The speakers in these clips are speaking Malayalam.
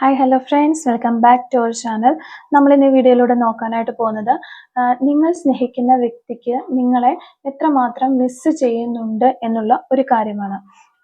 Hi hello friends, welcome back to our channel. നമ്മൾ ഇന്ന് ഈ വീഡിയോയിലൂടെ നോക്കാനായിട്ട് പോകുന്നത് നിങ്ങൾ സ്നേഹിക്കുന്ന വ്യക്തിക്ക് നിങ്ങളെ എത്രമാത്രം മിസ് ചെയ്യുന്നുണ്ട് എന്നുള്ള ഒരു കാര്യമാണ്.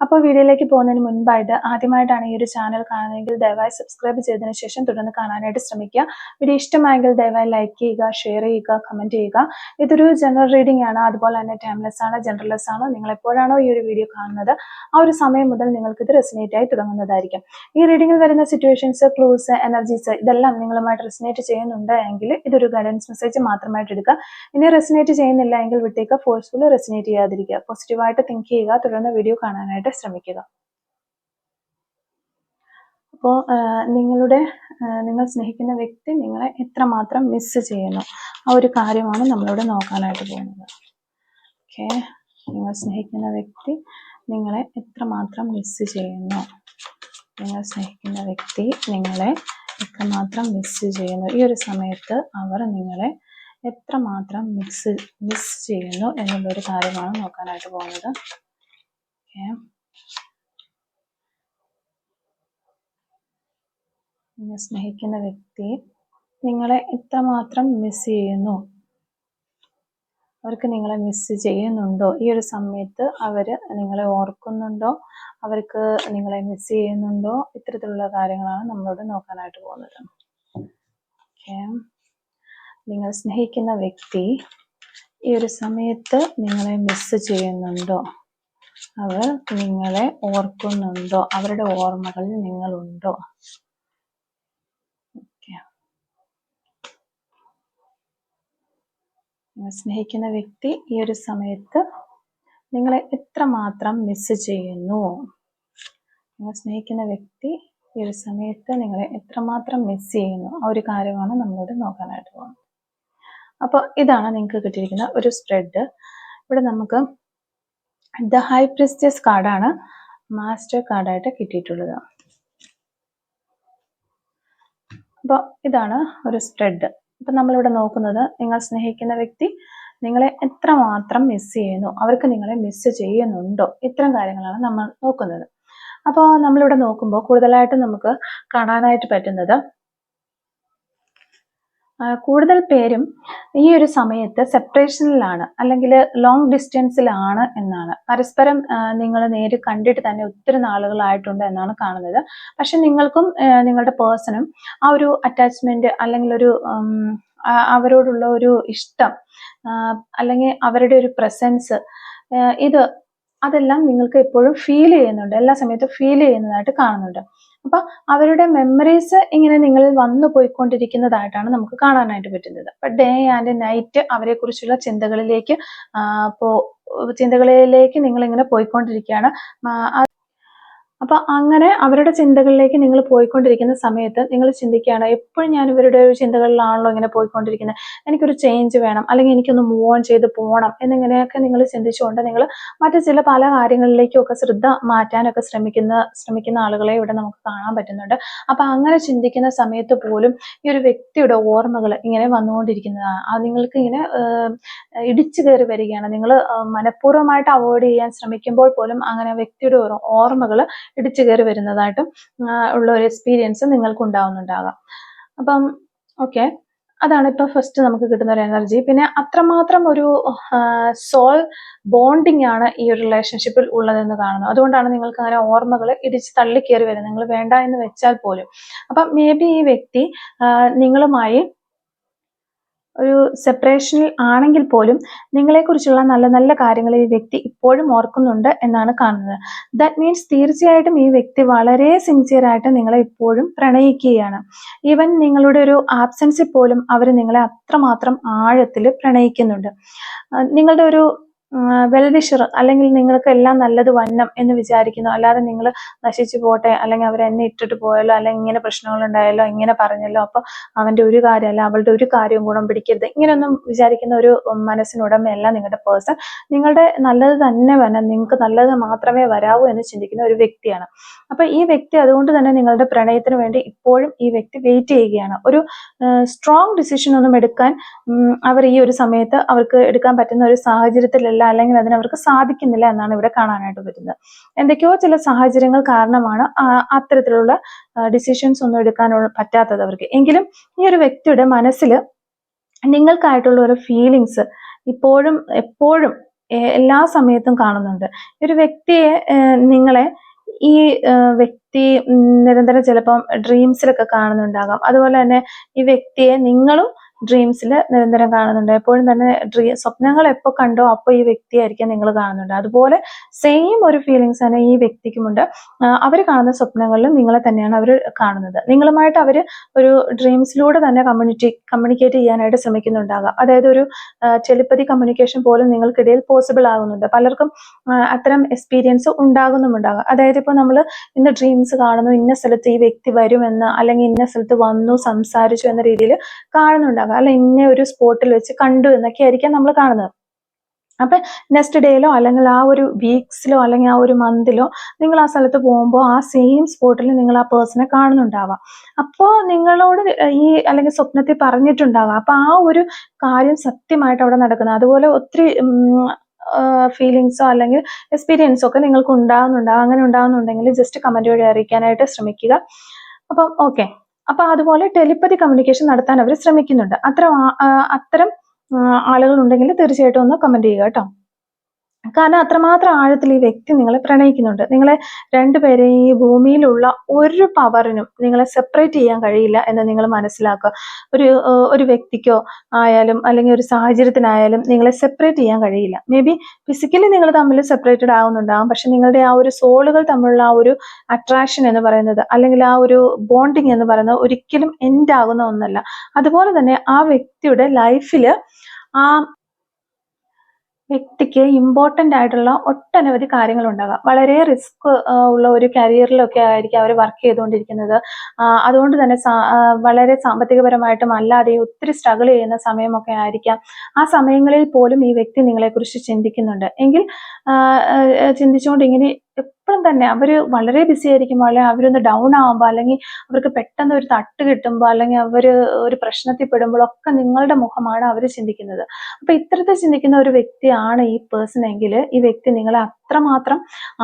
അപ്പോൾ വീഡിയോയിലേക്ക് പോകുന്നതിന് മുൻപായിട്ട് ആദ്യമായിട്ടാണ് ഈ ഒരു ചാനൽ കാണുന്നതെങ്കിൽ ദയവായി സബ്സ്ക്രൈബ് ചെയ്തതിനു ശേഷം തുടർന്ന് കാണാനായിട്ട് ശ്രമിക്കുക. വീഡിയോ ഇഷ്ടമായെങ്കിൽ ദയവായി ലൈക്ക് ചെയ്യുക, ഷെയർ ചെയ്യുക, കമൻറ്റ് ചെയ്യുക. ഇതൊരു ജനറൽ റീഡിംഗ് ആണ്, അതുപോലെ തന്നെ ടൈംലെസ് ആണ്, ജനറൽലെസ് ആണ്. നിങ്ങൾ എപ്പോഴാണോ ഈ ഒരു വീഡിയോ കാണുന്നത് ആ ഒരു സമയം മുതൽ നിങ്ങൾക്ക് ഇത് റെസിനേറ്റ് ആയി തുടങ്ങുന്നതായിരിക്കും. ഈ റീഡിങ്ങിൽ വരുന്ന സിറ്റുവേഷൻസ്, ക്ലൂസ്, എനർജീസ് ഇതെല്ലാം നിങ്ങളുമായിട്ട് റെസിനേറ്റ് ചെയ്യുന്നുണ്ട് എങ്കിൽ ഇതൊരു ഗൈഡൻസ് മെസ്സേജ് മാത്രമായിട്ട് എടുക്കുക. ഇനി റെസിനേറ്റ് ചെയ്യുന്നില്ല എങ്കിൽ വിട്ടേക്ക്, ഫോഴ്സ്ഫുള്ളി റെസിനേറ്റ് ചെയ്യാതിരിക്കുക. പോസിറ്റീവായിട്ട് തിങ്ക് ചെയ്യുക, തുടർന്ന് വീഡിയോ കാണാനായിട്ട് ശ്രമിക്കുക. അപ്പോൾ നിങ്ങൾ സ്നേഹിക്കുന്ന വ്യക്തി നിങ്ങളെ എത്രമാത്രം മിസ് ചെയ്യുന്നു ആ ഒരു കാര്യമാണ് നമ്മളിവിടെ നോക്കാനായിട്ട് പോകുന്നത്. ഓക്കെ, നിങ്ങൾ സ്നേഹിക്കുന്ന വ്യക്തി നിങ്ങളെ എത്രമാത്രം മിസ് ചെയ്യുന്നു, നിങ്ങൾ സ്നേഹിക്കുന്ന വ്യക്തി നിങ്ങളെ എത്രമാത്രം മിസ് ചെയ്യുന്നു, ഈ ഒരു സമയത്ത് അവർ നിങ്ങളെ എത്രമാത്രം മിസ് ചെയ്യുന്നു എന്നുള്ളൊരു കാര്യമാണ് നോക്കാനായിട്ട് പോകുന്നത്. ഓക്കെ, നിങ്ങൾ സ്നേഹിക്കുന്ന വ്യക്തി നിങ്ങളെ എത്രമാത്രം മിസ് ചെയ്യുന്നു, അവർക്ക് നിങ്ങളെ മിസ് ചെയ്യുന്നുണ്ടോ, ഈ ഒരു സമയത്ത് അവർ നിങ്ങളെ ഓർക്കുന്നുണ്ടോ, അവർക്ക് നിങ്ങളെ മിസ് ചെയ്യുന്നുണ്ടോ, ഇത്തരത്തിലുള്ള കാര്യങ്ങളാണ് നമ്മളോട് നോക്കാനായിട്ട് പോകുന്നത്. ഓക്കെ, നിങ്ങൾ സ്നേഹിക്കുന്ന വ്യക്തി ഈ ഒരു സമയത്ത് നിങ്ങളെ മിസ് ചെയ്യുന്നുണ്ടോ, അവർ നിങ്ങളെ ഓർക്കുന്നുണ്ടോ, അവരുടെ ഓർമ്മകളിൽ നിങ്ങളുണ്ടോ. നിങ്ങൾ സ്നേഹിക്കുന്ന വ്യക്തി ഈ ഒരു സമയത്ത് നിങ്ങളെ എത്രമാത്രം മിസ് ചെയ്യുന്നു, നിങ്ങൾ സ്നേഹിക്കുന്ന വ്യക്തി ഈ ഒരു സമയത്ത് നിങ്ങളെ എത്രമാത്രം മിസ് ചെയ്യുന്നു ആ ഒരു കാര്യമാണ് നമ്മളോട് നോക്കാനായിട്ട് പോകുന്നത്. അപ്പോൾ ഇതാണ് നിങ്ങൾക്ക് കിട്ടിയിരിക്കുന്ന ഒരു സ്പ്രെഡ്. ഇവിടെ നമുക്ക് ദ ഹൈ പ്രിസ്റ്റസ് കാർഡാണ് മാസ്റ്റർ കാർഡായിട്ട് കിട്ടിയിട്ടുള്ളത്. അപ്പോൾ ഇതാണ് ഒരു സ്പ്രെഡ്. അപ്പം നമ്മളിവിടെ നോക്കുന്നത് നിങ്ങൾ സ്നേഹിക്കുന്ന വ്യക്തി നിങ്ങളെ എത്രമാത്രം മിസ് ചെയ്യുന്നു, അവർക്ക് നിങ്ങളെ മിസ് ചെയ്യുന്നുണ്ടോ, ഇത്തരം കാര്യങ്ങളാണ് നമ്മൾ നോക്കുന്നത്. അപ്പോൾ നമ്മളിവിടെ നോക്കുമ്പോൾ കൂടുതലായിട്ട് നമുക്ക് കാണാനായിട്ട് പറ്റുന്നത് കൂടുതൽ പേരും ഈ ഒരു സമയത്ത് സെപ്പറേഷനിലാണ് അല്ലെങ്കിൽ ലോങ് ഡിസ്റ്റൻസിലാണ് എന്നാണ്. പരസ്പരം നിങ്ങൾ നേരിൽ കണ്ടിട്ട് തന്നെ ഒത്തിരി നാളുകളായിട്ടുണ്ട് എന്നാണ് കാണുന്നത്. പക്ഷെ നിങ്ങൾക്കും നിങ്ങളുടെ പേഴ്സണും ആ ഒരു അറ്റാച്ച്മെന്റ് അല്ലെങ്കിൽ ഒരു അവരോടുള്ള ഒരു ഇഷ്ടം അല്ലെങ്കിൽ അവരുടെ ഒരു പ്രസൻസ് അതെല്ലാം നിങ്ങൾക്ക് എപ്പോഴും ഫീൽ ചെയ്യുന്നുണ്ട്, എല്ലാ സമയത്തും ഫീൽ ചെയ്യുന്നതായിട്ട് കാണുന്നുണ്ട്. അപ്പൊ അവരുടെ മെമ്മറീസ് ഇങ്ങനെ നിങ്ങളിൽ വന്നു പോയിക്കൊണ്ടിരിക്കുന്നതായിട്ടാണ് നമുക്ക് കാണാനായിട്ട് പറ്റുന്നത്. അപ്പൊ ഡേ ആൻഡ് നൈറ്റ് അവരെ കുറിച്ചുള്ള ചിന്തകളിലേക്ക് നിങ്ങൾ ഇങ്ങനെ പോയിക്കൊണ്ടിരിക്കുകയാണ്. അപ്പൊ അങ്ങനെ അവരുടെ ചിന്തകളിലേക്ക് നിങ്ങൾ പോയിക്കൊണ്ടിരിക്കുന്ന സമയത്ത് നിങ്ങൾ ചിന്തിക്കുകയാണ്, എപ്പോഴും ഞാൻ ഇവരുടെ ഒരു ചിന്തകളിലാണല്ലോ ഇങ്ങനെ പോയിക്കൊണ്ടിരിക്കുന്നത്, എനിക്കൊരു ചേഞ്ച് വേണം, അല്ലെങ്കിൽ എനിക്കൊന്ന് മൂവ് ഓൺ ചെയ്ത് പോകണം എന്നിങ്ങനെയൊക്കെ നിങ്ങൾ ചിന്തിച്ചുകൊണ്ട് നിങ്ങൾ മറ്റു ചില പല കാര്യങ്ങളിലേക്കും ഒക്കെ ശ്രദ്ധ മാറ്റാനൊക്കെ ശ്രമിക്കുന്ന ആളുകളെ ഇവിടെ നമുക്ക് കാണാൻ പറ്റുന്നുണ്ട്. അപ്പൊ അങ്ങനെ ചിന്തിക്കുന്ന സമയത്ത് പോലും ഈ ഒരു വ്യക്തിയുടെ ഓർമ്മകൾ ഇങ്ങനെ വന്നുകൊണ്ടിരിക്കുന്നതാണ്. അത് നിങ്ങൾക്ക് ഇങ്ങനെ ഇടിച്ചു കയറി വരികയാണ്. നിങ്ങൾ മനഃപൂർവ്വമായിട്ട് അവോയ്ഡ് ചെയ്യാൻ ശ്രമിക്കുമ്പോൾ പോലും അങ്ങനെ വ്യക്തിയുടെ ഓർമ്മകൾ ഇടിച്ചു കയറി വരുന്നതായിട്ടും ഉള്ള ഒരു എക്സ്പീരിയൻസ് നിങ്ങൾക്ക് ഉണ്ടാവുന്നുണ്ടാകാം. അപ്പം ഓക്കെ, അതാണ് ഇപ്പൊ ഫസ്റ്റ് നമുക്ക് കിട്ടുന്ന ഒരു എനർജി. പിന്നെ അത്രമാത്രം ഒരു സോൾ ബോണ്ടിങ് ആണ് ഈ ഒരു റിലേഷൻഷിപ്പിൽ ഉള്ളതെന്ന് കാണുന്നു. അതുകൊണ്ടാണ് നിങ്ങൾക്ക് അങ്ങനെ ഓർമ്മകൾ ഇടിച്ച് തള്ളിക്കയറി വരുന്നത്, നിങ്ങൾ വേണ്ട എന്ന് വെച്ചാൽ പോലും. അപ്പം മേ ബി ഈ വ്യക്തി നിങ്ങളുമായി ഒരു സെപ്പറേഷനിൽ ആണെങ്കിൽ പോലും നിങ്ങളെക്കുറിച്ചുള്ള നല്ല നല്ല കാര്യങ്ങൾ ഈ വ്യക്തി ഇപ്പോഴും ഓർക്കുന്നുണ്ട് എന്നാണ് കാണുന്നത്. ദാറ്റ് മീൻസ് തീർച്ചയായിട്ടും ഈ വ്യക്തി വളരെ സിൻസിയറായിട്ട് നിങ്ങളെ ഇപ്പോഴും പ്രണയിക്കുകയാണ്. ഈവൻ നിങ്ങളുടെ ഒരു ആബ്സെൻസിൽ പോലും അവർ നിങ്ങളെ അത്രമാത്രം ആഴത്തിൽ പ്രണയിക്കുന്നുണ്ട്. നിങ്ങളുടെ ഒരു വെൽവിഷർ അല്ലെങ്കിൽ നിങ്ങൾക്ക് എല്ലാം നല്ലത് വന്നം എന്ന് വിചാരിക്കുന്നു. അല്ലാതെ നിങ്ങൾ നശിച്ചു പോട്ടെ, അല്ലെങ്കിൽ അവർ എന്നെ ഇട്ടിട്ട് പോയല്ലോ, അല്ലെങ്കിൽ ഇങ്ങനെ പ്രശ്നങ്ങൾ ഉണ്ടായല്ലോ, ഇങ്ങനെ പറഞ്ഞല്ലോ, അപ്പൊ അവന്റെ ഒരു കാര്യമല്ല അവളുടെ ഒരു കാര്യവും ഗുണം പിടിക്കരുത്, ഇങ്ങനെയൊന്നും വിചാരിക്കുന്ന ഒരു മനസ്സിനുടമയല്ല നിങ്ങളുടെ പേഴ്സൺ. നിങ്ങളുടെ നല്ലത് തന്നെ വരണം, നിങ്ങൾക്ക് നല്ലത് മാത്രമേ വരാവൂ എന്ന് ചിന്തിക്കുന്ന ഒരു വ്യക്തിയാണ്. അപ്പൊ ഈ വ്യക്തി അതുകൊണ്ട് തന്നെ നിങ്ങളുടെ പ്രണയത്തിന് വേണ്ടി ഇപ്പോഴും ഈ വ്യക്തി വെയിറ്റ് ചെയ്യുകയാണ്. ഒരു സ്ട്രോങ് ഡിസിഷൻ ഒന്നും എടുക്കാൻ അവർ ഈ ഒരു സമയത്ത് അവർക്ക് എടുക്കാൻ പറ്റുന്ന ഒരു സാഹചര്യത്തിലല്ല അല്ല, അല്ലെങ്കിൽ അതിനവർക്ക് സാധിക്കുന്നില്ല എന്നാണ് ഇവിടെ കാണാനായിട്ട് പറ്റുന്നത്. എന്തൊക്കെയോ ചില സാഹചര്യങ്ങൾ കാരണമാണ് അത്തരത്തിലുള്ള ഡിസിഷൻസ് ഒന്നും എടുക്കാനുള്ള പറ്റാത്തത് അവർക്ക്. എങ്കിലും ഈ ഒരു വ്യക്തിയുടെ മനസ്സിൽ നിങ്ങൾക്കായിട്ടുള്ള ഒരു ഫീലിങ്സ് ഇപ്പോഴും എപ്പോഴും എല്ലാ സമയത്തും കാണുന്നുണ്ട്. ഒരു വ്യക്തിയെ നിങ്ങളെ ഈ വ്യക്തി നിരന്തരം ചിലപ്പം ഡ്രീംസിലൊക്കെ കാണുന്നുണ്ടാകാം. അതുപോലെ തന്നെ ഈ വ്യക്തിയെ നിങ്ങളും ഡ്രീംസിൽ നിരന്തരം കാണുന്നുണ്ട്. എപ്പോഴും തന്നെ സ്വപ്നങ്ങൾ എപ്പോൾ കണ്ടോ അപ്പോൾ ഈ വ്യക്തിയായിരിക്കും നിങ്ങൾ കാണുന്നുണ്ട്. അതുപോലെ സെയിം ഒരു ഫീലിങ്സ് തന്നെ ഈ വ്യക്തിക്കുമുണ്ട്. അവർ കാണുന്ന സ്വപ്നങ്ങളിലും നിങ്ങളെ തന്നെയാണ് അവർ കാണുന്നത്. നിങ്ങളുമായിട്ട് അവർ ഒരു ഡ്രീംസിലൂടെ തന്നെ കമ്മ്യൂണിക്കേറ്റ് ചെയ്യാനായിട്ട് ശ്രമിക്കുന്നുണ്ടാകാം. അതായത് ഒരു ടെലിപ്പതി കമ്മ്യൂണിക്കേഷൻ പോലും നിങ്ങൾക്കിടയിൽ പോസിബിൾ ആകുന്നുണ്ട്. പലർക്കും അത്തരം എക്സ്പീരിയൻസ് ഉണ്ടാകുന്നുമുണ്ടാകാം. അതായത് ഇപ്പോൾ നമ്മൾ ഇന്ന ഡ്രീംസ് കാണുന്നു, ഇന്ന സ്ഥലത്ത് ഈ വ്യക്തി വരുമെന്ന്, അല്ലെങ്കിൽ ഇന്ന സ്ഥലത്ത് വന്നു സംസാരിച്ചു എന്ന രീതിയിൽ കാണുന്നുണ്ടാകാം. അല്ല, ഇന്ന ഒരു സ്പോട്ടിൽ വെച്ച് കണ്ടു എന്നൊക്കെ ആയിരിക്കാം നമ്മൾ കാണുന്നത്. അപ്പൊ നെക്സ്റ്റ് ഡേയിലോ അല്ലെങ്കിൽ ആ ഒരു വീക്സിലോ അല്ലെങ്കിൽ ആ ഒരു മന്തിലോ നിങ്ങൾ ആ സ്ഥലത്ത് പോകുമ്പോൾ ആ സെയിം സ്പോട്ടിൽ നിങ്ങൾ ആ പേഴ്സണെ കാണുന്നുണ്ടാവാം. അപ്പോൾ നിങ്ങളോട് ഈ അല്ലെങ്കിൽ സ്വപ്നത്തിൽ പറഞ്ഞിട്ടുണ്ടാകാം. അപ്പൊ ആ ഒരു കാര്യം സത്യമായിട്ട് അവിടെ നടക്കുന്നത്. അതുപോലെ ഒത്തിരി ഫീലിങ്സോ അല്ലെങ്കിൽ എക്സ്പീരിയൻസോ ഒക്കെ നിങ്ങൾക്ക് ഉണ്ടാകുന്നുണ്ടാകും. അങ്ങനെ ഉണ്ടാകുന്നുണ്ടെങ്കിൽ ജസ്റ്റ് കമന്റ് വഴി അറിയിക്കാനായിട്ട് ശ്രമിക്കുക. അപ്പം ഓക്കെ. അപ്പൊ അതുപോലെ ടെലിപ്പതി കമ്മ്യൂണിക്കേഷൻ നടത്താൻ അവർ ശ്രമിക്കുന്നുണ്ട്. അത്തരം ആളുകൾ ഉണ്ടെങ്കിൽ തീർച്ചയായിട്ടും ഒന്ന് കമന്റ് ചെയ്യുക കേട്ടോ. കാരണം അത്രമാത്രം ആഴത്തിൽ ഈ വ്യക്തി നിങ്ങളെ പ്രണയിക്കുന്നുണ്ട്. നിങ്ങളെ രണ്ടുപേരെയും ഈ ഭൂമിയിലുള്ള ഒരു പവറിനും നിങ്ങളെ സെപ്പറേറ്റ് ചെയ്യാൻ കഴിയില്ല എന്ന് നിങ്ങൾ മനസ്സിലാക്കുക. ഒരു വ്യക്തിക്കോ ആയാലും അല്ലെങ്കിൽ ഒരു സാഹചര്യത്തിനായാലും നിങ്ങളെ സെപ്പറേറ്റ് ചെയ്യാൻ കഴിയില്ല. മേ ബി ഫിസിക്കലി നിങ്ങൾ തമ്മിൽ സെപ്പറേറ്റഡ് ആവുന്നുണ്ടാകും. പക്ഷെ നിങ്ങളുടെ ആ ഒരു സോളുകൾ തമ്മിലുള്ള ആ ഒരു അട്രാക്ഷൻ എന്ന് പറയുന്നത്, അല്ലെങ്കിൽ ആ ഒരു ബോണ്ടിങ് എന്ന് പറയുന്നത് ഒരിക്കലും എൻഡ് ആകുന്ന ഒന്നല്ല. അതുപോലെ തന്നെ ആ വ്യക്തിയുടെ ലൈഫിൽ ആ വ്യക്തിക്ക് ഇമ്പോർട്ടൻ്റ് ആയിട്ടുള്ള ഒട്ടനവധി കാര്യങ്ങൾ ഉണ്ടാകാം. വളരെ റിസ്ക് ഉള്ള ഒരു കരിയറിലൊക്കെ ആയിരിക്കും അവർ വർക്ക് ചെയ്തുകൊണ്ടിരിക്കുന്നത്. അതുകൊണ്ട് തന്നെ വളരെ സാമ്പത്തികപരമായിട്ടും അല്ലാതെയും ഒത്തിരി സ്ട്രഗിൾ ചെയ്യുന്ന സമയമൊക്കെ ആയിരിക്കാം. ആ സമയങ്ങളിൽ പോലും ഈ വ്യക്തി നിങ്ങളെക്കുറിച്ച് ചിന്തിക്കുന്നുണ്ട്. എങ്കിൽ ചിന്തിച്ചുകൊണ്ട് ഇങ്ങനെ എപ്പോഴും തന്നെ അവർ വളരെ ബിസി ആയിരിക്കുമ്പോൾ, അല്ലെങ്കിൽ അവരൊന്ന് ഡൗൺ ആകുമ്പോൾ, അല്ലെങ്കിൽ അവർക്ക് പെട്ടെന്ന് ഒരു തട്ട് കിട്ടുമ്പോൾ, അല്ലെങ്കിൽ അവർ ഒരു പ്രശ്നത്തിൽ പെടുമ്പോഴൊക്കെ നിങ്ങളുടെ മുഖമാണ് അവർ ചിന്തിക്കുന്നത്. അപ്പൊ ഇത്തരത്തിൽ ചിന്തിക്കുന്ന ഒരു വ്യക്തിയാണ് ഈ പേഴ്സൺ എങ്കിൽ ഈ വ്യക്തി നിങ്ങളെ അത്രമാത്രം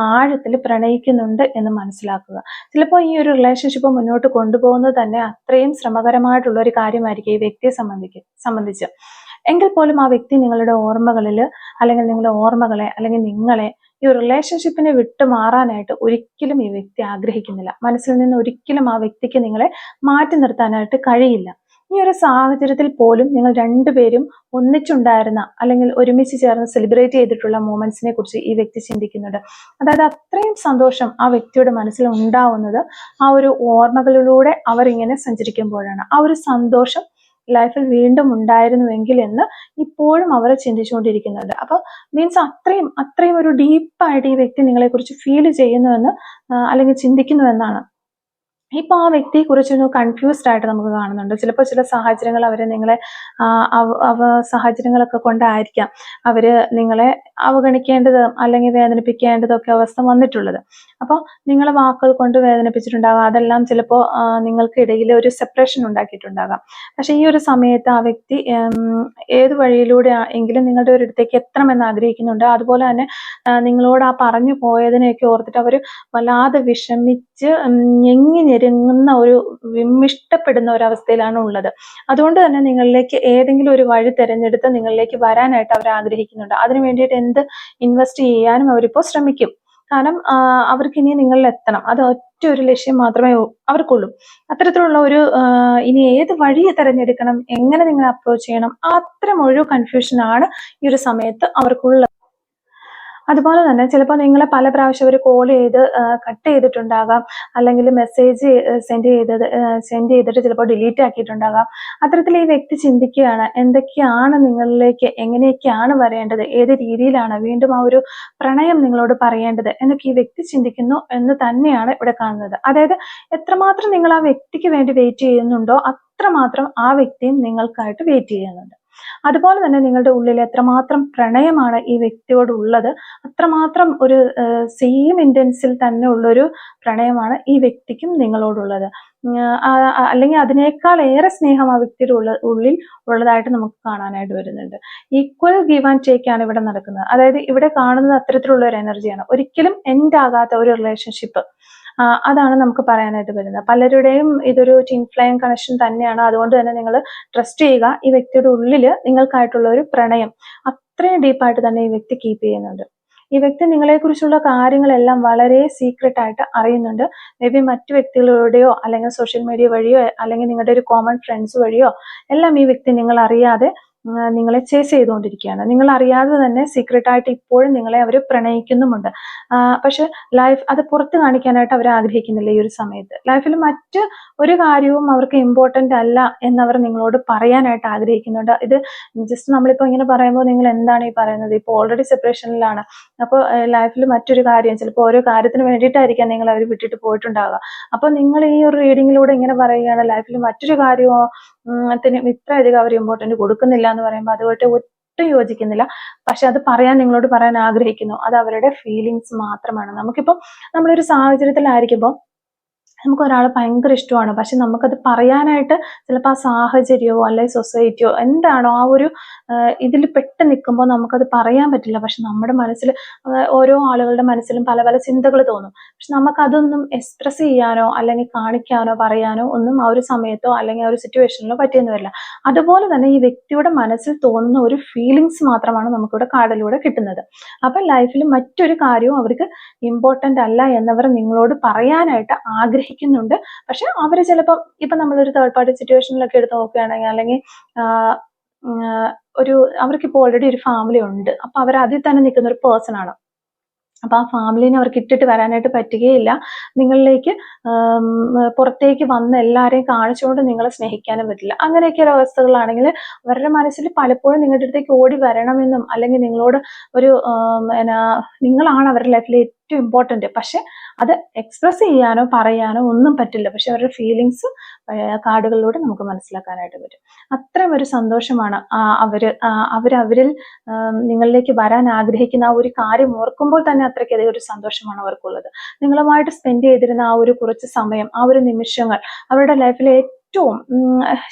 ആഴത്തിൽ പ്രണയിക്കുന്നുണ്ട് എന്ന് മനസ്സിലാക്കുക. ചിലപ്പോൾ ഈ ഒരു റിലേഷൻഷിപ്പ് മുന്നോട്ട് കൊണ്ടുപോകുന്നത് തന്നെ അത്രയും ശ്രമകരമായിട്ടുള്ള ഒരു കാര്യമായിരിക്കും ഈ വ്യക്തിയെ സംബന്ധിച്ച്. എങ്കിൽ പോലും ആ വ്യക്തി നിങ്ങളുടെ ഓർമ്മകളിൽ, അല്ലെങ്കിൽ നിങ്ങളുടെ ഓർമ്മകളെ, അല്ലെങ്കിൽ നിങ്ങളെ ഈ റിലേഷൻഷിപ്പിനെ വിട്ടു മാറാനായിട്ട് ഒരിക്കലും ഈ വ്യക്തി ആഗ്രഹിക്കുന്നില്ല. മനസ്സിൽ നിന്ന് ഒരിക്കലും ആ വ്യക്തിക്ക് നിങ്ങളെ മാറ്റി നിർത്താനായിട്ട് കഴിയില്ല. ഈ ഒരു സാഹചര്യത്തിൽ പോലും നിങ്ങൾ രണ്ടുപേരും ഒന്നിച്ചുണ്ടായിരുന്ന അല്ലെങ്കിൽ ഒരുമിച്ച് ചേർന്ന് സെലിബ്രേറ്റ് ചെയ്തിട്ടുള്ള മൊമെന്റ്സിനെ കുറിച്ച് ഈ വ്യക്തി ചിന്തിക്കുന്നുണ്ട്. അതായത് അത്രയും സന്തോഷം ആ വ്യക്തിയുടെ മനസ്സിൽ ഉണ്ടാവുന്നത് ആ ഒരു ഓർമ്മകളിലൂടെ അവർ ഇങ്ങനെ സഞ്ചരിക്കുമ്പോഴാണ്. ആ ഒരു സന്തോഷം ലൈഫിൽ വീണ്ടും ഉണ്ടായിരുന്നുവെങ്കിൽ എന്ന് ഇപ്പോഴും അവർ ചിന്തിച്ചുകൊണ്ടിരിക്കുന്നുണ്ട്. അപ്പൊ മീൻസ് അത്രയും ഒരു ഡീപ്പായിട്ട് ഈ വ്യക്തി നിങ്ങളെ കുറിച്ച് ഫീൽ ചെയ്യുന്നുവെന്ന് അല്ലെങ്കിൽ ചിന്തിക്കുന്നുവെന്നാണ്. ഇപ്പൊ ആ വ്യക്തിയെ കുറിച്ചൊരു കൺഫ്യൂസ്ഡ് ആയിട്ട് നമുക്ക് കാണുന്നുണ്ട്. ചിലപ്പോൾ ചില സാഹചര്യങ്ങൾ അവരെ നിങ്ങളെ സാഹചര്യങ്ങളൊക്കെ കൊണ്ടായിരിക്കാം അവര് നിങ്ങളെ അവഗണിക്കേണ്ടത് അല്ലെങ്കിൽ വേദനിപ്പിക്കേണ്ടതൊക്കെ അവസ്ഥ വന്നിട്ടുള്ളത്. അപ്പോൾ നിങ്ങളെ വാക്കുകൾ കൊണ്ട് വേദനിപ്പിച്ചിട്ടുണ്ടാകാം. അതെല്ലാം ചിലപ്പോൾ നിങ്ങൾക്കിടയിൽ ഒരു സെപ്പറേഷൻ ഉണ്ടാക്കിയിട്ടുണ്ടാകാം. പക്ഷെ ഈ ഒരു സമയത്ത് ആ വ്യക്തി ഏത് വഴിയിലൂടെ എങ്കിലും നിങ്ങളുടെ ഒരു അടുത്തേക്ക് എത്തണമെന്ന് ആഗ്രഹിക്കുന്നുണ്ട്. അതുപോലെ തന്നെ നിങ്ങളോട് ആ പറഞ്ഞു പോയതിനെയൊക്കെ ഓർത്തിട്ട് അവർ വല്ലാതെ വിഷമിച്ച് ഞെരുങ്ങുന്ന ഒരു വിമ്മിഷ്ടപ്പെടുന്ന ഒരു അവസ്ഥയിലാണ് ഉള്ളത്. അതുകൊണ്ട് തന്നെ നിങ്ങളിലേക്ക് ഏതെങ്കിലും ഒരു വഴി തിരഞ്ഞെടുത്ത് നിങ്ങളിലേക്ക് വരാനായിട്ട് അവർ ആഗ്രഹിക്കുന്നുണ്ട്. അതിനു വേണ്ടിയിട്ട് എന്ത് ഇൻവെസ്റ്റ് ചെയ്യാനും അവരിപ്പോൾ ശ്രമിക്കും. കാരണം അവർക്ക് ഇനി നിങ്ങളിൽ എത്തണം. അത് ഒറ്റ ഒരു ലക്ഷ്യം മാത്രമേ അവർക്കുള്ളൂ. അത്തരത്തിലുള്ള ഒരു ഇനി ഏത് വഴി തിരഞ്ഞെടുക്കണം, എങ്ങനെ നിങ്ങൾ അപ്രോച്ച് ചെയ്യണം, അത്തരം ഒരു കൺഫ്യൂഷനാണ് ഈ ഒരു സമയത്ത് അവർക്കുള്ളത്. അതുപോലെ തന്നെ ചിലപ്പോൾ നിങ്ങളെ പല പ്രാവശ്യം അവർ കോൾ ചെയ്ത് കട്ട് ചെയ്തിട്ടുണ്ടാകാം, അല്ലെങ്കിൽ മെസ്സേജ് സെൻഡ് ചെയ്തിട്ട് ചിലപ്പോൾ ഡിലീറ്റ് ആക്കിയിട്ടുണ്ടാകാം. അത്തരത്തിൽ ഈ വ്യക്തി ചിന്തിക്കുകയാണ് എന്തൊക്കെയാണ് നിങ്ങളിലേക്ക്, എങ്ങനെയൊക്കെയാണ് വരേണ്ടത്, ഏത് രീതിയിലാണ് വീണ്ടും ആ ഒരു പ്രണയം നിങ്ങളോട് പറയേണ്ടത് എന്നൊക്കെ ഈ വ്യക്തി ചിന്തിക്കുന്നു എന്ന് തന്നെയാണ് ഇവിടെ കാണുന്നത്. അതായത് എത്രമാത്രം നിങ്ങൾ ആ വ്യക്തിക്ക് വേണ്ടി വെയിറ്റ് ചെയ്യുന്നുണ്ടോ അത്രമാത്രം ആ വ്യക്തിയും നിങ്ങൾക്കായിട്ട് വെയിറ്റ് ചെയ്യുന്നുണ്ട്. അതുപോലെ തന്നെ നിങ്ങളുടെ ഉള്ളിൽ എത്രമാത്രം പ്രണയമാണ് ഈ വ്യക്തിയോട് ഉള്ളത്, അത്രമാത്രം ഒരു സെയിം ഇന്റൻസിൽ തന്നെ ഉള്ളൊരു പ്രണയമാണ് ഈ വ്യക്തിക്കും നിങ്ങളോടുള്ളത്. അല്ലെങ്കിൽ അതിനേക്കാൾ ഏറെ സ്നേഹം ആ വ്യക്തിയുടെ ഉള്ളിൽ ഉള്ളതായിട്ട് നമുക്ക് കാണാനായിട്ട് വരുന്നുണ്ട്. ഈക്വൽ ഗീവ് ആൻഡ് ടേക്ക് ആണ് ഇവിടെ നടക്കുന്നത്. അതായത് ഇവിടെ കാണുന്നത് അത്തരത്തിലുള്ള ഒരു എനർജിയാണ്. ഒരിക്കലും എൻഡ് ആകാത്ത ഒരു റിലേഷൻഷിപ്പ്, അതാണ് നമുക്ക് പറയാനായിട്ട് വരുന്നത്. പലരുടെയും ഇതൊരു ട്വിൻ ഫ്ലെയിം കണക്ഷൻ തന്നെയാണ്. അതുകൊണ്ട് തന്നെ നിങ്ങൾ ട്രസ്റ്റ് ചെയ്യുക, ഈ വ്യക്തിയുടെ ഉള്ളിൽ നിങ്ങൾക്കായിട്ടുള്ള ഒരു പ്രണയം അത്രയും ഡീപ്പായിട്ട് തന്നെ ഈ വ്യക്തി കീപ്പ് ചെയ്യുന്നുണ്ട്. ഈ വ്യക്തി നിങ്ങളെക്കുറിച്ചുള്ള കാര്യങ്ങളെല്ലാം വളരെ സീക്രട്ട് ആയിട്ട് അറിയുന്നുണ്ട്. മേ ബി മറ്റു വ്യക്തികളുടെയോ അല്ലെങ്കിൽ സോഷ്യൽ മീഡിയ വഴിയോ അല്ലെങ്കിൽ നിങ്ങളുടെ ഒരു കോമൺ ഫ്രണ്ട്സ് വഴിയോ എല്ലാം ഈ വ്യക്തി നിങ്ങൾ അറിയാതെ നിങ്ങളെ ചേസ് ചെയ്തുകൊണ്ടിരിക്കുകയാണ്. നിങ്ങൾ അറിയാതെ തന്നെ സീക്രട്ടായിട്ട് ഇപ്പോഴും നിങ്ങളെ അവർ പ്രണയിക്കുന്നുമുണ്ട്. പക്ഷെ ലൈഫ് അത് പുറത്ത് കാണിക്കാനായിട്ട് അവർ ആഗ്രഹിക്കുന്നില്ല ഈ ഒരു സമയത്ത്. ലൈഫിൽ മറ്റ് ഒരു കാര്യവും അവർക്ക് ഇമ്പോർട്ടൻ്റ് അല്ല എന്നവർ നിങ്ങളോട് പറയാനായിട്ട് ആഗ്രഹിക്കുന്നുണ്ട്. ഇത് ജസ്റ്റ് നമ്മളിപ്പോൾ ഇങ്ങനെ പറയുമ്പോൾ നിങ്ങൾ എന്താണ് ഈ പറയുന്നത്, ഇപ്പോൾ ഓൾറെഡി സെപ്പറേഷനിലാണ്, അപ്പോൾ ലൈഫിൽ മറ്റൊരു കാര്യം, ചിലപ്പോൾ ഓരോ കാര്യത്തിന് വേണ്ടിയിട്ടായിരിക്കാം നിങ്ങൾ അവർ വിട്ടിട്ട് പോയിട്ടുണ്ടാവുക. അപ്പോൾ നിങ്ങൾ ഈ ഒരു റീഡിങ്ങിലൂടെ ഇങ്ങനെ പറയുകയാണ്, ലൈഫിൽ മറ്റൊരു കാര്യമോ ഇത്രയധികം അവർ ഇമ്പോർട്ടൻറ്റ് കൊടുക്കുന്നില്ല എന്ന് പറയുമ്പോൾ അതുമായിട്ട് ഒട്ടും യോജിക്കുന്നില്ല. പക്ഷെ അത് നിങ്ങളോട് പറയാൻ ആഗ്രഹിക്കുന്നു. അത് അവരുടെ ഫീലിങ്സ് മാത്രമാണ്. നമുക്കിപ്പം നമ്മളൊരു സാഹചര്യത്തിലായിരിക്കുമ്പോൾ നമുക്ക് ഒരാളെ ഭയങ്കര ഇഷ്ടമാണ്, പക്ഷെ നമുക്കത് പറയാനായിട്ട് ചിലപ്പോൾ ആ സാഹചര്യമോ അല്ലെങ്കിൽ സൊസൈറ്റിയോ എന്താണോ ആ ഒരു ഇതിൽ പെട്ട് നിൽക്കുമ്പോൾ നമുക്കത് പറയാൻ പറ്റില്ല. പക്ഷെ നമ്മുടെ മനസ്സിൽ ഓരോ ആളുകളുടെ മനസ്സിലും പല പല ചിന്തകൾ തോന്നും. പക്ഷെ നമുക്കതൊന്നും എക്സ്പ്രസ് ചെയ്യാനോ അല്ലെങ്കിൽ കാണിക്കാനോ പറയാനോ ഒന്നും ആ ഒരു സമയത്തോ അല്ലെങ്കിൽ ആ ഒരു സിറ്റുവേഷനിലോ പറ്റിയെന്ന് വരില്ല. അതുപോലെ തന്നെ ഈ വ്യക്തിയുടെ മനസ്സിൽ തോന്നുന്ന ഒരു ഫീലിങ്സ് മാത്രമാണ് നമുക്കിവിടെ കാർഡിലൂടെ കിട്ടുന്നത്. അപ്പം ലൈഫിൽ മറ്റൊരു കാര്യവും അവർക്ക് ഇമ്പോർട്ടൻ്റ് അല്ല എന്നവർ നിങ്ങളോട് പറയാനായിട്ട് ആഗ്രഹിക്കുന്നുണ്ട്. പക്ഷെ അവർ ചിലപ്പം ഇപ്പം നമ്മളൊരു തേർഡ് പാർട്ടി സിറ്റുവേഷനിലൊക്കെ എടുത്ത് നോക്കുകയാണെങ്കിൽ അല്ലെങ്കിൽ ഒരു അവർക്കിപ്പോൾ ഓൾറെഡി ഒരു ഫാമിലി ഉണ്ട്, അപ്പൊ അവർ അതിൽ തന്നെ നിൽക്കുന്ന ഒരു പേഴ്സൺ ആണ്. അപ്പൊ ആ ഫാമിലിനെ അവർക്ക് ഇട്ടിട്ട് വരാനായിട്ട് പറ്റുകയില്ല. നിങ്ങളിലേക്ക് പുറത്തേക്ക് വന്ന് എല്ലാവരെയും കാണിച്ചുകൊണ്ട് നിങ്ങളെ സ്നേഹിക്കാനും പറ്റില്ല. അങ്ങനെയൊക്കെ ഒരു അവസ്ഥകളാണെങ്കിൽ അവരുടെ മനസ്സിൽ പലപ്പോഴും നിങ്ങളുടെ അടുത്തേക്ക് ഓടി വരണമെന്നും അല്ലെങ്കിൽ നിങ്ങളോട് ഒരു നിങ്ങളാണ് അവരുടെ ലൈഫിലെ ഏറ്റവും ഇമ്പോർട്ടൻറ്റ്, പക്ഷെ അത് എക്സ്പ്രസ് ചെയ്യാനോ പറയാനോ ഒന്നും പറ്റില്ല. പക്ഷെ അവരുടെ ഫീലിങ്സ് കാർഡുകളിലൂടെ നമുക്ക് മനസ്സിലാക്കാനായിട്ട് പറ്റും. അത്രയും ഒരു സന്തോഷമാണ് അവരിൽ നിങ്ങളിലേക്ക് വരാൻ ആഗ്രഹിക്കുന്ന ആ ഒരു കാര്യം ഓർക്കുമ്പോൾ തന്നെ അത്രയ്ക്കധികം ഒരു സന്തോഷമാണ് അവർക്കുള്ളത്. നിങ്ങളുമായിട്ട് സ്പെൻഡ് ചെയ്തിരുന്ന ആ ഒരു കുറച്ച് സമയം, ആ ഒരു നിമിഷങ്ങൾ അവരുടെ ലൈഫിലെ ഏറ്റവും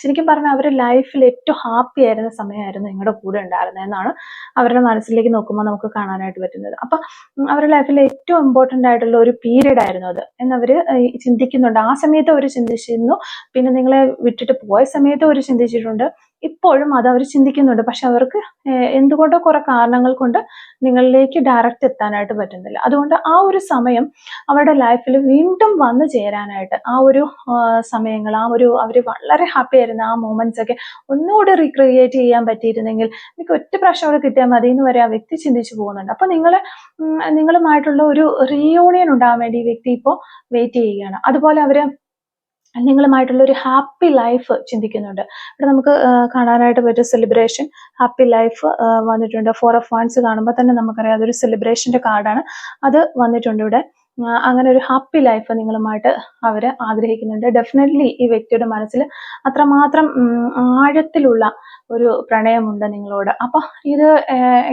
ശരിക്കും പറഞ്ഞാൽ അവരുടെ ലൈഫിൽ ഏറ്റവും ഹാപ്പി ആയിരുന്ന സമയമായിരുന്നു നിങ്ങളുടെ കൂടെ ഉണ്ടായിരുന്നത് എന്നാണ് അവരുടെ മനസ്സിലേക്ക് നോക്കുമ്പോൾ നമുക്ക് കാണാനായിട്ട് പറ്റുന്നത്. അപ്പൊ അവരുടെ ലൈഫിൽ ഏറ്റവും ഇമ്പോർട്ടൻ്റ് ആയിട്ടുള്ള ഒരു പീരീഡ് ആയിരുന്നു അത് എന്നവർ ചിന്തിക്കുന്നുണ്ട്. ആ സമയത്ത് അവർ ചിന്തിച്ചിരുന്നു, പിന്നെ നിങ്ങളെ വിട്ടിട്ട് പോയ സമയത്ത് അവർ ചിന്തിച്ചിട്ടുണ്ട്, ഇപ്പോഴും അത് അവർ ചിന്തിക്കുന്നുണ്ട്. പക്ഷെ അവർക്ക് എന്തുകൊണ്ടോ കുറെ കാരണങ്ങൾ കൊണ്ട് നിങ്ങളിലേക്ക് ഡയറക്റ്റ് എത്താനായിട്ട് പറ്റുന്നില്ല. അതുകൊണ്ട് ആ ഒരു സമയം അവരുടെ ലൈഫിൽ വീണ്ടും വന്നു ചേരാനായിട്ട് ആ ഒരു സമയങ്ങൾ, ആ ഒരു അവർ വളരെ ഹാപ്പി ആയിരുന്ന ആ മൊമെന്റ്സ് ഒക്കെ ഒന്നുകൂടി റീക്രിയേറ്റ് ചെയ്യാൻ പറ്റിയിരുന്നെങ്കിൽ എനിക്ക് ഒറ്റ പ്രാവശ്യം അവിടെ കിട്ടിയാൽ മതി എന്ന് വരെ ആ വ്യക്തി ചിന്തിച്ചു പോകുന്നുണ്ട്. അപ്പൊ നിങ്ങളുമായിട്ടുള്ള ഒരു റീയൂണിയൻ ഉണ്ടാകാൻ വേണ്ടി ഈ വ്യക്തി ഇപ്പോൾ വെയിറ്റ് ചെയ്യുകയാണ്. അതുപോലെ അവര് നിങ്ങളുമായിട്ടുള്ള ഒരു ഹാപ്പി ലൈഫ് ചിന്തിക്കുന്നുണ്ട്. ഇവിടെ നമുക്ക് കാണാനായിട്ട് പറ്റും സെലിബ്രേഷൻ, ഹാപ്പി ലൈഫ് വന്നിട്ടുണ്ട്. 4 of Wands കാണുമ്പോൾ തന്നെ നമുക്കറിയാം അതൊരു സെലിബ്രേഷന്റെ കാർഡാണ്. അത് വന്നിട്ടുണ്ട് ഇവിടെ. അങ്ങനെ ഒരു ഹാപ്പി ലൈഫ് നിങ്ങളുമായിട്ട് അവർ ആഗ്രഹിക്കുന്നുണ്ട്. ഡെഫിനറ്റ്ലി ഈ വ്യക്തിയുടെ മനസ്സിൽ അത്രമാത്രം ആഴത്തിലുള്ള ഒരു പ്രണയമുണ്ട് നിങ്ങളോട്. അപ്പൊ ഇത്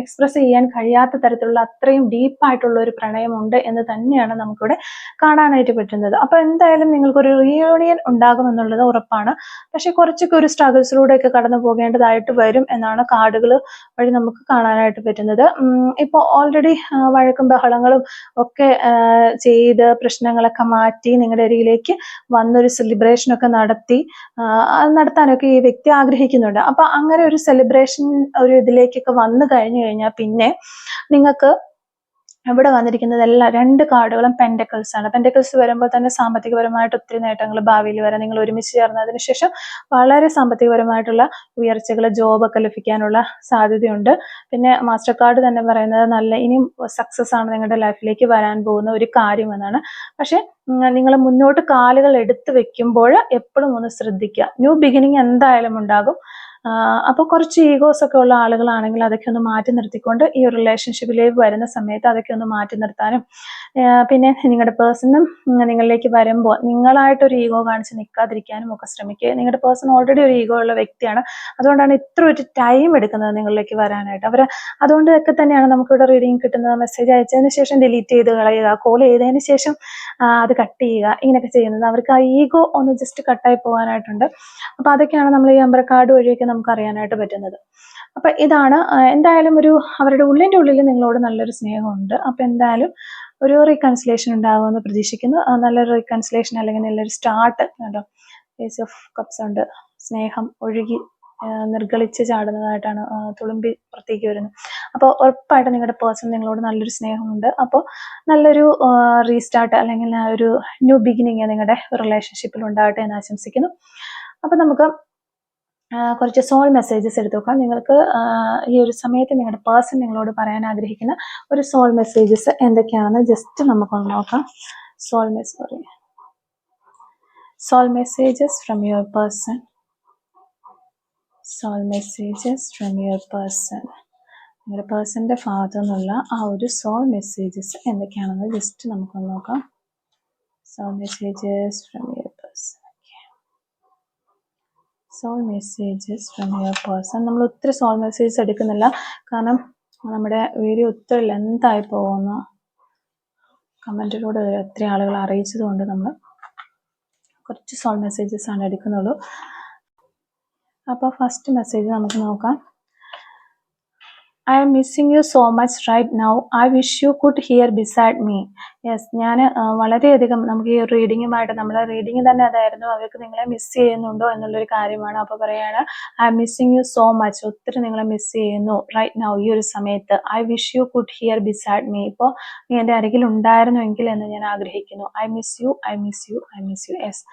എക്സ്പ്രസ് ചെയ്യാൻ കഴിയാത്ത തരത്തിലുള്ള അത്രയും ഡീപ്പായിട്ടുള്ള ഒരു പ്രണയമുണ്ട് എന്ന് തന്നെയാണ് നമുക്കിവിടെ കാണാനായിട്ട് പറ്റുന്നത്. അപ്പൊ എന്തായാലും നിങ്ങൾക്കൊരു റീയൂണിയൻ ഉണ്ടാകുമെന്നുള്ളത് ഉറപ്പാണ്. പക്ഷെ കുറച്ചൊക്കെ ഒരു സ്ട്രഗിൾസിലൂടെയൊക്കെ കടന്നു പോകേണ്ടതായിട്ട് വരും എന്നാണ് കാർഡുകൾ വഴി നമുക്ക് കാണാനായിട്ട് പറ്റുന്നത്. ഇപ്പോൾ ഓൾറെഡി വഴക്കും ബഹളങ്ങളും ഒക്കെ ചെയ്ത് പ്രശ്നങ്ങളൊക്കെ മാറ്റി നിങ്ങളുടെ അരികിലേക്ക് വന്നൊരു സെലിബ്രേഷൻ ഒക്കെ നടത്താനൊക്കെ ഈ വ്യക്തി ആഗ്രഹിക്കുന്നുണ്ട്. അപ്പൊ അങ്ങനെ ഒരു സെലിബ്രേഷൻ ഒരു ഇതിലേക്കൊക്കെ വന്നു കഴിഞ്ഞു കഴിഞ്ഞാൽ പിന്നെ നിങ്ങൾക്ക് ഇവിടെ വന്നിരിക്കുന്നതെല്ലാം 2 കാർഡുകളും പെൻഡക്കിൾസ് ആണ്. പെൻഡക്കിൾസ് വരുമ്പോൾ തന്നെ സാമ്പത്തികപരമായിട്ട് ഒത്തിരി നേട്ടങ്ങൾ ഭാവിയിൽ വരാം. നിങ്ങൾ ഒരുമിച്ച് ചേർന്നതിന് ശേഷം വളരെ സാമ്പത്തികപരമായിട്ടുള്ള ഉയർച്ചകൾ, ജോബൊക്കെ ലഭിക്കാനുള്ള സാധ്യതയുണ്ട്. പിന്നെ മാസ്റ്റർ കാർഡ് തന്നെ പറയുന്നത് നല്ല ഇനിയും സക്സസ് ആണ് നിങ്ങളുടെ ലൈഫിലേക്ക് വരാൻ പോകുന്ന ഒരു കാര്യം എന്നാണ്. പക്ഷെ നിങ്ങൾ മുന്നോട്ട് കാലുകൾ എടുത്ത് വെക്കുമ്പോൾ എപ്പോഴും ഒന്ന് ശ്രദ്ധിക്കുക. ന്യൂ ബിഗിനിങ് എന്തായാലും ഉണ്ടാകും. അപ്പോൾ കുറച്ച് ഈഗോസ് ഒക്കെ ഉള്ള ആളുകളാണെങ്കിൽ അതൊക്കെ ഒന്ന് മാറ്റി നിർത്തിക്കൊണ്ട് ഈ ഒരു റിലേഷൻഷിപ്പിലേക്ക് വരുന്ന സമയത്ത് അതൊക്കെ ഒന്ന് മാറ്റി നിർത്താനും പിന്നെ നിങ്ങളുടെ പേഴ്സണും നിങ്ങളിലേക്ക് വരുമ്പോൾ നിങ്ങളായിട്ടൊരു ഈഗോ കാണിച്ച് നിൽക്കാതിരിക്കാനും ഒക്കെ ശ്രമിക്കുക. നിങ്ങളുടെ പേഴ്സൺ ഓൾറെഡി ഒരു ഈഗോ ഉള്ള വ്യക്തിയാണ്, അതുകൊണ്ടാണ് ഇത്ര ഒരു ടൈം എടുക്കുന്നത് നിങ്ങളിലേക്ക് വരാനായിട്ട്. അവർ അതുകൊണ്ടൊക്കെ തന്നെയാണ് നമുക്കിവിടെ റീഡിങ് കിട്ടുന്നത്. മെസ്സേജ് അയച്ചതിന് ശേഷം ഡിലീറ്റ് ചെയ്ത് കളയുക, കോൾ ചെയ്തതിന് ശേഷം അത് കട്ട് ചെയ്യുക, ഇങ്ങനെയൊക്കെ ചെയ്യുന്നത്. അവർക്ക് ആ ഈഗോ ഒന്ന് ജസ്റ്റ് കട്ടായി പോകാനായിട്ടുണ്ട്. അപ്പോൾ അതൊക്കെയാണ് നമ്മൾ ഈ നമ്പർ കാർഡ് വഴിയൊക്കെ നമുക്ക് അറിയാനായിട്ട് പറ്റുന്നത്. അപ്പം ഇതാണ് എന്തായാലും ഒരു അവരുടെ ഉള്ളിൻ്റെ ഉള്ളിൽ നിങ്ങളോട് നല്ലൊരു സ്നേഹമുണ്ട്. അപ്പം എന്തായാലും ഒരു റീകൺസിലേഷൻ ഉണ്ടാകുമെന്ന് പ്രതീക്ഷിക്കുന്നു. നല്ലൊരു റീകൺസിലേഷൻ അല്ലെങ്കിൽ നല്ലൊരു സ്റ്റാർട്ട് കണ്ടോ, ഏസ് ഓഫ് കപ്സ് ഉണ്ട്. സ്നേഹം ഒഴുകി നിർഗളിച്ച് ചാടുന്നതായിട്ടാണ് തുളുമ്പി പുറത്തേക്ക് വരുന്നത്. അപ്പോൾ ഉറപ്പായിട്ട് നിങ്ങളുടെ പേഴ്സൺ നിങ്ങളോട് നല്ലൊരു സ്നേഹമുണ്ട്. അപ്പോൾ നല്ലൊരു റീസ്റ്റാർട്ട് അല്ലെങ്കിൽ ഒരു ന്യൂ ബിഗിനിങ് നിങ്ങളുടെ റിലേഷൻഷിപ്പിൽ ഉണ്ടാകട്ടെ എന്ന് ആശംസിക്കുന്നു. അപ്പോൾ നമുക്ക് കുറച്ച് സോൾ മെസ്സേജസ് എടുത്തു നോക്കാം. നിങ്ങൾക്ക് ഈ ഒരു സമയത്ത് നിങ്ങളുടെ പേഴ്സൺ നിങ്ങളോട് പറയാൻ ആഗ്രഹിക്കുന്ന ഒരു സോൾ മെസ്സേജസ് എന്തൊക്കെയാണെന്ന് ജസ്റ്റ് നമുക്കൊന്ന് നോക്കാം. Soul messages from your person. Soul messages from your person. നിങ്ങളുടെ പേഴ്സൻ്റെ ഭാഗത്തു നിന്നുള്ള ആ ഒരു സോൾ മെസ്സേജസ് എന്തൊക്കെയാണെന്ന് ജസ്റ്റ് നമുക്കൊന്ന് നോക്കാം. Soul messages from your person. Soul messages from your person. നമ്മൾ ഒത്തിരി സോൾ മെസ്സേജസ് എടുക്കുന്നില്ല, കാരണം നമ്മുടെ വീഡിയോ ഒത്തിരി ലെന്തായി പോകുന്നു. കമൻറ്റിലൂടെ ഒത്തിരി ആളുകൾ അറിയിച്ചതുകൊണ്ട് നമ്മൾ കുറച്ച് സോൾ മെസ്സേജസ് ആണ് എടുക്കുന്നുള്ളൂ. അപ്പോൾ ഫസ്റ്റ് മെസ്സേജ് നമുക്ക് നോക്കാം. I am missing you so much right now. I wish you could hear beside me. Yes, ഞാൻ വളരെയധികം നമുക്ക് ഈ റീഡിങ്ങുമായിട്ട് നമ്മുടെ റീഡിങ് തന്നെ അതായിരുന്നു, അവർക്ക് നിങ്ങളെ മിസ് ചെയ്യുന്നുണ്ടോ എന്നുള്ളൊരു കാര്യമാണ്. അപ്പോൾ പറയാണ് I M missing you so much. ഒത്തിരി നിങ്ങളെ മിസ് ചെയ്യുന്നു റൈറ്റ് നൗ, ഈ ഒരു സമയത്ത്. I wish you could here beside me. ഇപ്പോൾ നീ എൻ്റെ അരികിൽ ഉണ്ടായിരുന്നുവെങ്കിൽ എന്ന് ഞാൻ ആഗ്രഹിക്കുന്നു. I miss you, I miss you, I miss you. Yes,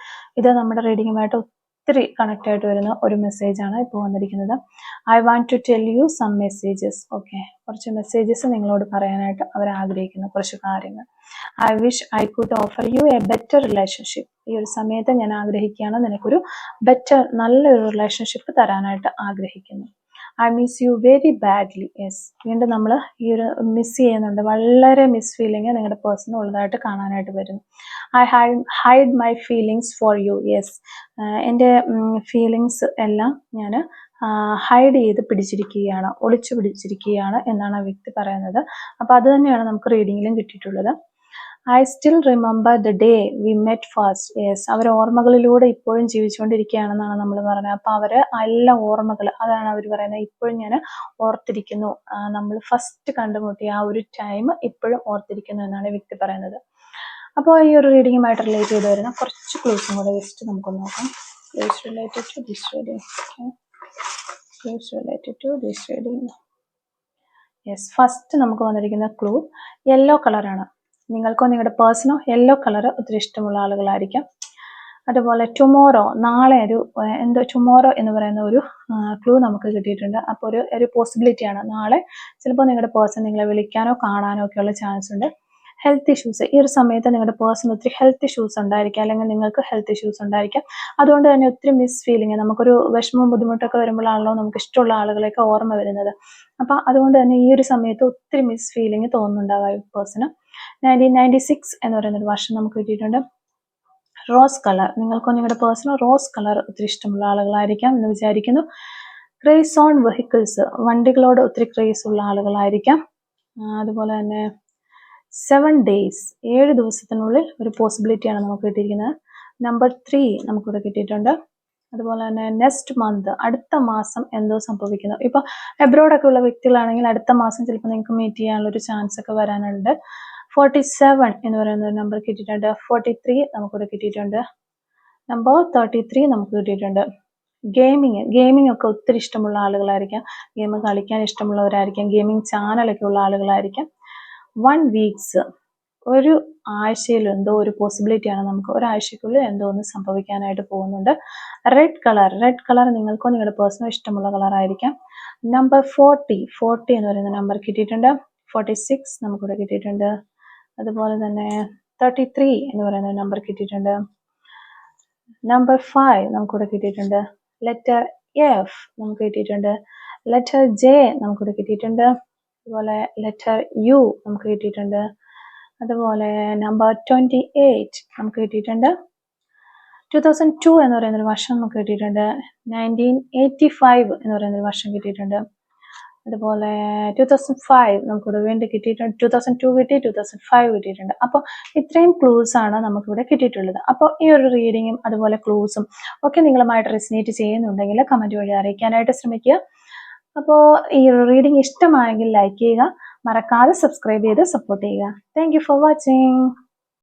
ഇത് നമ്മുടെ റീഡിങ്ങുമായിട്ട് ഒത്തിരി കണക്റ്റ് ആയിട്ട് വരുന്ന ഒരു മെസ്സേജാണ് ഇപ്പോൾ വന്നിരിക്കുന്നത്. I want to tell you some messages. Okay, കുറച്ച് മെസ്സേജസ് നിങ്ങളോട് പറയാനായിട്ട് അവർ ആഗ്രഹിക്കുന്നു, കുറച്ച് കാര്യങ്ങൾ. I wish I could offer you a better relationship. ഈ ഒരു സമയത്ത് ഞാൻ ആഗ്രഹിക്കുകയാണ് നിനക്കൊരു ബെറ്റർ, നല്ലൊരു റിലേഷൻഷിപ്പ് തരാനായിട്ട് ആഗ്രഹിക്കുന്നു. I miss you very badly. Yes, വീണ്ടും നമ്മൾ ഈ ഒരു മിസ് ചെയ്യുന്നുണ്ട്, വളരെ മിസ് ഫീലിംഗ് നിങ്ങളുടെ പേഴ്സൺ ഉള്ളതായിട്ട് കാണാനായിട്ട് വരുന്നു. I hide my feelings for you. Yes, എൻ്റെ ഫീലിങ്സ് എല്ലാം ഞാൻ ഹൈഡ് ചെയ്ത് പിടിച്ചിരിക്കുകയാണ്, ഒളിച്ചു പിടിച്ചിരിക്കുകയാണ് എന്നാണ് ആ വ്യക്തി പറയുന്നത്. അപ്പോൾ അത് തന്നെയാണ് നമുക്ക് റീഡിങ്ങിലും കിട്ടിയിട്ടുള്ളത്. I still remember the day we met first. Yes, അവർ ഓർമ്മകളിലൂടെ ഇപ്പോഴും ജീവിച്ചുകൊണ്ടിരിക്കുകയാണെന്നാണ് നമ്മൾ പറയുന്നത്. അപ്പോൾ അവർ എല്ലാ ഓർമ്മകൾ, അതാണ് അവർ പറയുന്നത്. ഇപ്പോഴും ഞാൻ ഓർത്തിരിക്കുന്നു, നമ്മൾ ഫസ്റ്റ് കണ്ടുമുട്ടിയ ആ ഒരു ടൈം ഇപ്പോഴും ഓർത്തിരിക്കുന്നു എന്നാണ് ഈ വ്യക്തി പറയുന്നത്. അപ്പോൾ ഈ ഒരു റീഡിങ്ങുമായിട്ട് റിലേറ്റ് ചെയ്ത് വരുന്ന കുറച്ച് ക്ലൂസും കൂടെ ജസ്റ്റ് നമുക്കൊന്ന് നോക്കാം. Clues related to this reading. Clues related to this reading. Yes, first നമുക്ക് വന്നിരിക്കുന്ന ക്ലൂ യെല്ലോ കളറാണ്. നിങ്ങൾക്കോ നിങ്ങളുടെ പേഴ്സണോ യെല്ലോ കളർ ഒത്തിരി ഇഷ്ടമുള്ള ആളുകളായിരിക്കാം. അതുപോലെ ടുമോറോ, നാളെ ടുമോറോ എന്ന് പറയുന്ന ഒരു ക്ലൂ നമുക്ക് കിട്ടിയിട്ടുണ്ട്. അപ്പോൾ ഒരു പോസിബിലിറ്റിയാണ്, നാളെ ചിലപ്പോൾ നിങ്ങളുടെ പേഴ്സൺ നിങ്ങളെ വിളിക്കാനോ കാണാനോ ഒക്കെയുള്ള ചാൻസ് ഉണ്ട്. ഹെൽത്ത് ഇഷ്യൂസ്, ഈ ഒരു സമയത്ത് നിങ്ങളുടെ പേഴ്സൺ ഒത്തിരി ഹെൽത്ത് ഇഷ്യൂസ് ഉണ്ടായിരിക്കാം, അല്ലെങ്കിൽ നിങ്ങൾക്ക് ഹെൽത്ത് ഇഷ്യൂസ് ഉണ്ടായിരിക്കാം. അതുകൊണ്ട് തന്നെ ഒത്തിരി മിസ് ഫീലിംഗ്, നമുക്കൊരു വിഷമവും ബുദ്ധിമുട്ടൊക്കെ വരുമ്പോഴാണല്ലോ നമുക്ക് ഇഷ്ടമുള്ള ആളുകളെയൊക്കെ ഓർമ്മ വരുന്നത്. അപ്പം അതുകൊണ്ട് തന്നെ ഈ ഒരു സമയത്ത് ഒത്തിരി മിസ് ഫീലിംഗ് തോന്നുന്നുണ്ടാകാം പേഴ്സണ്. 1996 എന്ന് പറയുന്നൊരു വർഷം നമുക്ക് കിട്ടിയിട്ടുണ്ട്. റോസ് കളർ, നിങ്ങൾക്കോ നിങ്ങളുടെ പേഴ്സണോ റോസ് കളർ ഒത്തിരി ഇഷ്ടമുള്ള ആളുകളായിരിക്കാം എന്ന് വിചാരിക്കുന്നു. ക്രേസ് ഓൺ വെഹിക്കിൾസ്, വണ്ടികളോട് ഒത്തിരി ക്രേസ് ഉള്ള ആളുകളായിരിക്കാം. അതുപോലെ തന്നെ 7 days, 7 ദിവസത്തിനുള്ളിൽ ഒരു പോസിബിലിറ്റിയാണ് നമുക്ക് കിട്ടിയിരിക്കുന്നത്. നമ്പർ 3 നമുക്കിവിടെ കിട്ടിയിട്ടുണ്ട്. അതുപോലെ തന്നെ നെക്സ്റ്റ് മന്ത്, അടുത്ത മാസം എന്തോ സംഭവിക്കുന്നു. ഇപ്പോൾ എബ്രോഡൊക്കെ ഉള്ള വ്യക്തികളാണെങ്കിൽ അടുത്ത മാസം ചിലപ്പോൾ നിങ്ങൾക്ക് മീറ്റ് ചെയ്യാനുള്ളൊരു ചാൻസ് ഒക്കെ വരാനുണ്ട്. 47 എന്ന് പറയുന്ന ഒരു നമ്പർ കിട്ടിയിട്ടുണ്ട്. 43 നമുക്കിവിടെ കിട്ടിയിട്ടുണ്ട്. നമ്പർ 33 നമുക്ക് കിട്ടിയിട്ടുണ്ട്. ഗെയിമിംഗ് ഒക്കെ ഒത്തിരി ഇഷ്ടമുള്ള ആളുകളായിരിക്കാം, ഗെയിം കളിക്കാൻ ഇഷ്ടമുള്ളവരായിരിക്കാം, ഗെയിമിംഗ് ചാനലൊക്കെ ഉള്ള ആളുകളായിരിക്കാം. 1 week, ഒരു ആഴ്ചയിൽ എന്തോ ഒരു പോസിബിലിറ്റിയാണ്, നമുക്ക് ഒരാഴ്ചക്കുള്ളിൽ എന്തോ ഒന്ന് സംഭവിക്കാനായിട്ട് പോകുന്നുണ്ട്. റെഡ് കളർ നിങ്ങൾക്കോ നിങ്ങളുടെ പേഴ്സണോ ഇഷ്ടമുള്ള കളറായിരിക്കാം. നമ്പർ 40 എന്ന് പറയുന്ന നമ്പർ കിട്ടിയിട്ടുണ്ട്. 46 നമുക്കിവിടെ കിട്ടിയിട്ടുണ്ട്. അതുപോലെ തന്നെ 33 എന്ന് പറയുന്ന നമ്പർ കിട്ടിയിട്ടുണ്ട്. നമ്പർ 5 നമുക്കിവിടെ കിട്ടിയിട്ടുണ്ട്. ലെറ്റർ എഫ് നമുക്ക് കിട്ടിയിട്ടുണ്ട്. ലെറ്റർ ജെ നമുക്കിവിടെ കിട്ടിയിട്ടുണ്ട്. അതുപോലെ ലെറ്റർ യു നമുക്ക് കിട്ടിയിട്ടുണ്ട്. അതുപോലെ നമ്പർ 28 നമുക്ക് കിട്ടിയിട്ടുണ്ട്. 2002 എന്ന് പറയുന്നൊരു വർഷം നമുക്ക് കിട്ടിയിട്ടുണ്ട്. 1985 എന്ന് പറയുന്നൊരു വർഷം കിട്ടിയിട്ടുണ്ട്. അതുപോലെ 2005 നമുക്കിവിടെ വീണ്ടും കിട്ടിയിട്ടുണ്ട്. 2002 കിട്ടി, 2005 കിട്ടിയിട്ടുണ്ട്. അപ്പോൾ ഇത്രയും ക്ലൂസ് ആണ് നമുക്കിവിടെ കിട്ടിയിട്ടുള്ളത്. അപ്പോൾ ഈ ഒരു റീഡിങ്ങും അതുപോലെ ക്ലൂസും ഒക്കെ നിങ്ങളുമായിട്ട് റെസിനേറ്റ് ചെയ്യുന്നുണ്ടെങ്കിൽ കമൻറ്റ് വഴി അറിയിക്കാനായിട്ട് ശ്രമിക്കുക. അപ്പോൾ ഈ റീഡിംഗ് ഇഷ്ടമായെങ്കിൽ ലൈക്ക് ചെയ്യുക, മറക്കാതെ സബ്സ്ക്രൈബ് ചെയ്ത് സപ്പോർട്ട് ചെയ്യുക. Thank you for watching.